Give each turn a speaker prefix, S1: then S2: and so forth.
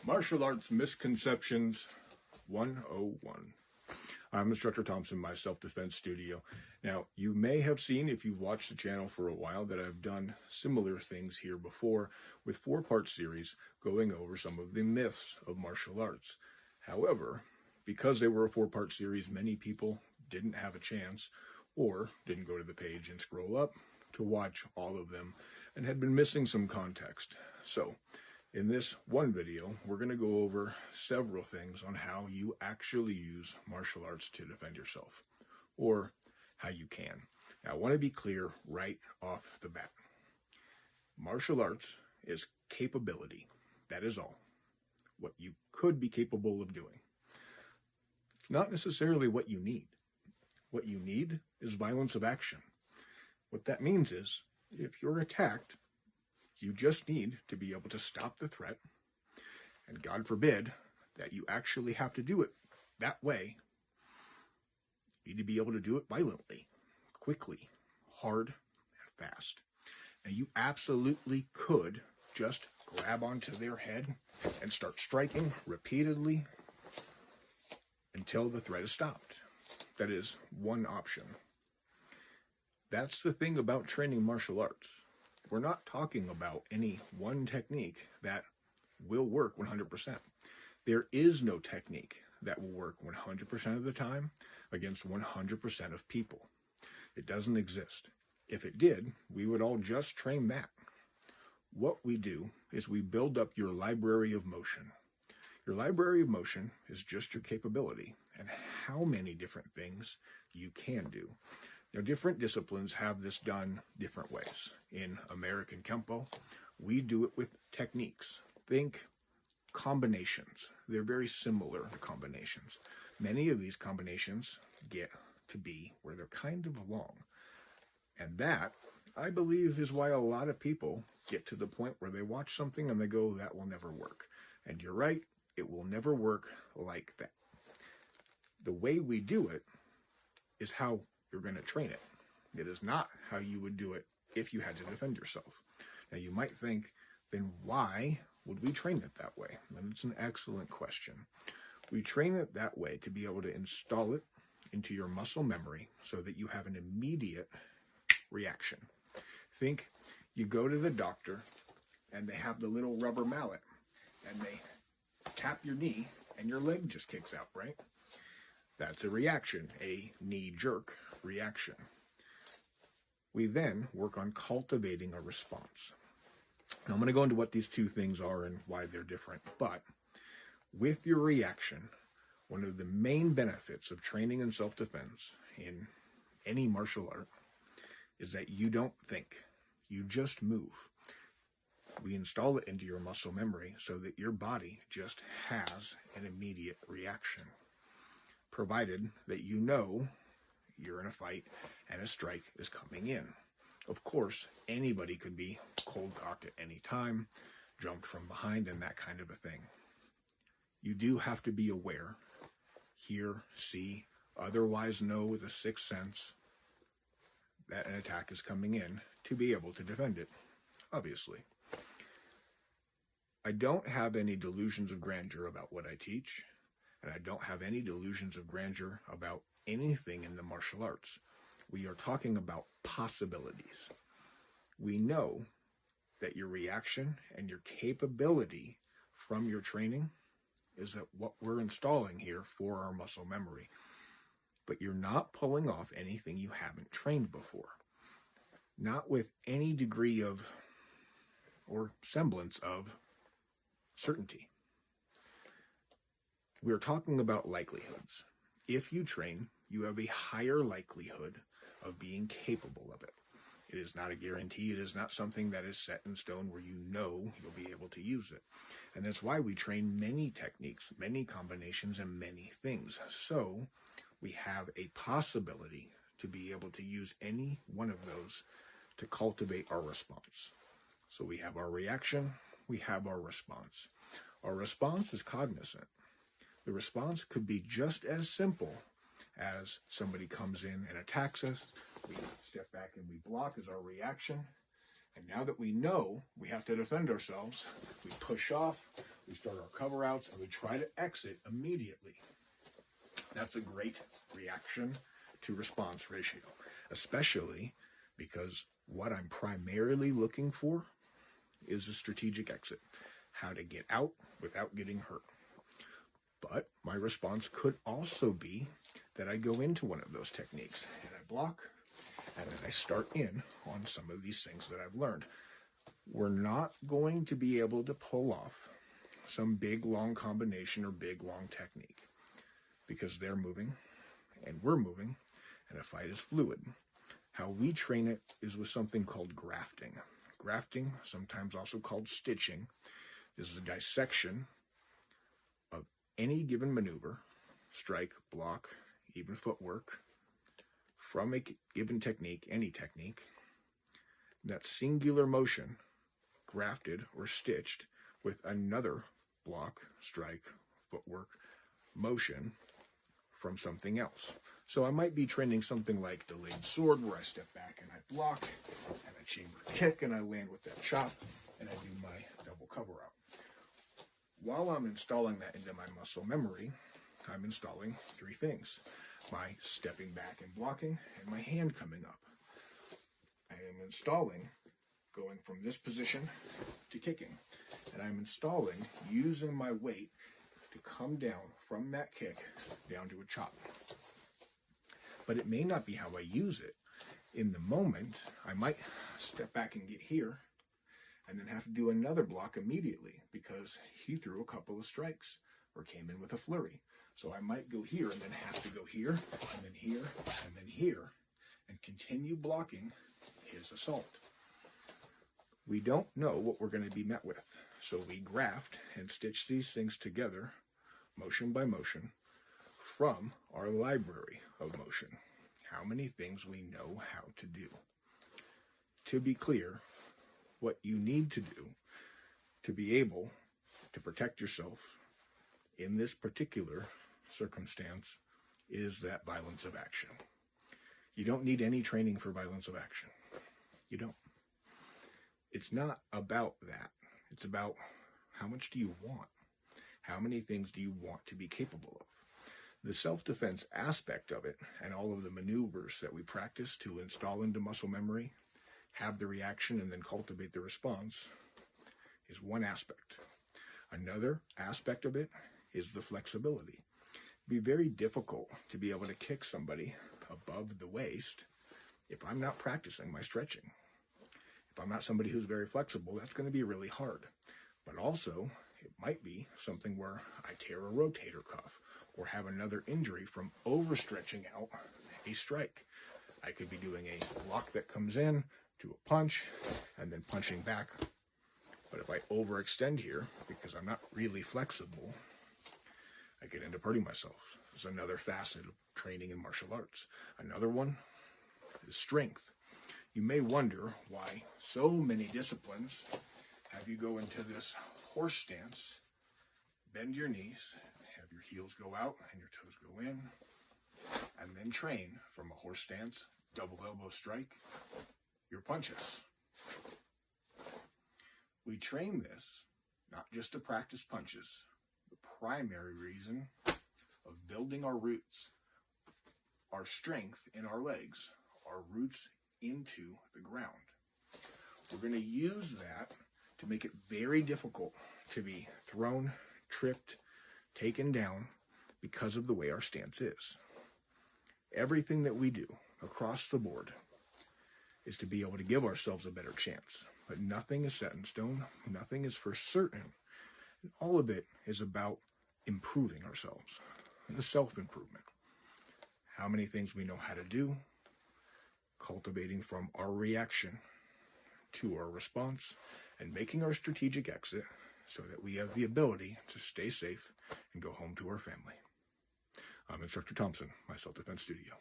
S1: Martial Arts Misconceptions 101. I'm Instructor Thompson, my self-defense studio. Now, you may have seen, if you've watched the channel for a while, that I've done similar things here before with 4-part series going over some of the myths of martial arts. However, because they were a 4-part series, many people didn't have a chance or didn't go to the page and scroll up to watch all of them and had been missing some context. So, in this one video, we're going to go over several things on how you actually use martial arts to defend yourself, or how you can. Now, I want to be clear right off the bat. Martial arts is capability. That is all. What you could be capable of doing. It's not necessarily what you need. What you need is violence of action. What that means is, if you're attacked, you just need to be able to stop the threat, and God forbid that you actually have to do it that way. You need to be able to do it violently, quickly, hard, and fast. Now, you absolutely could just grab onto their head and start striking repeatedly until the threat is stopped. That is one option. That's the thing about training martial arts. We're not talking about any one technique that will work 100%. There is no technique that will work 100% of the time against 100% of people. It doesn't exist. If it did, we would all just train that. What we do is we build up your library of motion. Your library of motion is just your capability and how many different things you can do. Now, different disciplines have this done different ways. In American Kempo, we do it with techniques. Think combinations. They're very similar to combinations. Many of these combinations get to be where they're kind of long. And that, I believe, is why a lot of people get to the point where they watch something and they go, that will never work. And you're right, it will never work like that. The way we do it is how you're going to train it. It is not how you would do it if you had to defend yourself. Now, you might think, then why would we train it that way? And it's an excellent question. We train it that way to be able to install it into your muscle memory so that you have an immediate reaction. Think you go to the doctor and they have the little rubber mallet and they tap your knee and your leg just kicks out, right? That's a reaction, a knee-jerk reaction. We then work on cultivating a response. Now, I'm going to go into what these two things are and why they're different, but with your reaction, one of the main benefits of training in self-defense in any martial art is that you don't think, you just move. We install it into your muscle memory so that your body just has an immediate reaction, provided that you know you're in a fight and a strike is coming in. Of course, anybody could be cold-cocked at any time, jumped from behind, and that kind of a thing. You do have to be aware, hear, see, otherwise know with a sixth sense that an attack is coming in to be able to defend it, obviously. I don't have any delusions of grandeur about what I teach, and I don't have any delusions of grandeur about anything in the martial arts. We are talking about possibilities. We know that your reaction and your capability from your training is that what we're installing here for our muscle memory. But you're not pulling off anything you haven't trained before. Not with any degree of, or semblance of, certainty. We're talking about likelihoods. If you train, you have a higher likelihood of being capable of it. It is not a guarantee. It is not something that is set in stone where you know you'll be able to use it. And that's why we train many techniques, many combinations, and many things. So we have a possibility to be able to use any one of those to cultivate our response. So we have our reaction, we have our response. Our response is cognizant. The response could be just as simple as somebody comes in and attacks us. We step back and we block as our reaction. And now that we know we have to defend ourselves, we push off, we start our cover outs, and we try to exit immediately. That's a great reaction to response ratio, especially because what I'm primarily looking for is a strategic exit, how to get out without getting hurt. But my response could also be that I go into one of those techniques and I block, and then I start in on some of these things that I've learned. We're not going to be able to pull off some big, long combination or big, long technique because they're moving and we're moving, and a fight is fluid. How we train it is with something called grafting. Grafting, sometimes also called stitching, is a dissection of any given maneuver, strike, block, even footwork, from a given technique, any technique. That singular motion, grafted or stitched with another block, strike, footwork, motion from something else. So I might be training something like delayed sword, where I step back and I block, and I chamber kick, and I land with that chop, and I do my double cover out. While I'm installing that into my muscle memory, I'm installing three things: my stepping back and blocking, and my hand coming up. I am installing going from this position to kicking, and I'm installing using my weight to come down from that kick down to a chop. But it may not be how I use it. In the moment, I might step back and get here and then have to do another block immediately because he threw a couple of strikes or came in with a flurry. So I might go here and then have to go here and then here and then here and continue blocking his assault. We don't know what we're going to be met with. So we graft and stitch these things together, motion by motion, from our library of motion. How many things we know how to do. To be clear, what you need to do to be able to protect yourself in this particular circumstance is that violence of action. You don't need any training for violence of action. You don't. It's not about that. It's about how much do you want? How many things do you want to be capable of? The self-defense aspect of it and all of the maneuvers that we practice to install into muscle memory, have the reaction, and then cultivate the response is one aspect. Another aspect of it is the flexibility. It'd be very difficult to be able to kick somebody above the waist if I'm not practicing my stretching. If I'm not somebody who's very flexible, that's going to be really hard. But also, it might be something where I tear a rotator cuff or have another injury from overstretching out a strike. I could be doing a block that comes in to a punch and then punching back. But if I overextend here because I'm not really flexible, I get into hurting myself. It's another facet of training in martial arts. Another one is strength. You may wonder why so many disciplines have you go into this horse stance, bend your knees, have your heels go out and your toes go in, and then train from a horse stance, double elbow strike, your punches. We train this not just to practice punches. The primary reason of building our roots, our strength in our legs, our roots into the ground. We're going to use that to make it very difficult to be thrown, tripped, taken down because of the way our stance is. Everything that we do across the board is to be able to give ourselves a better chance. But nothing is set in stone. Nothing is for certain. And all of it is about improving ourselves. And the self-improvement. How many things we know how to do. Cultivating from our reaction to our response. And making our strategic exit so that we have the ability to stay safe and go home to our family. I'm Instructor Thompson, my self-defense studio.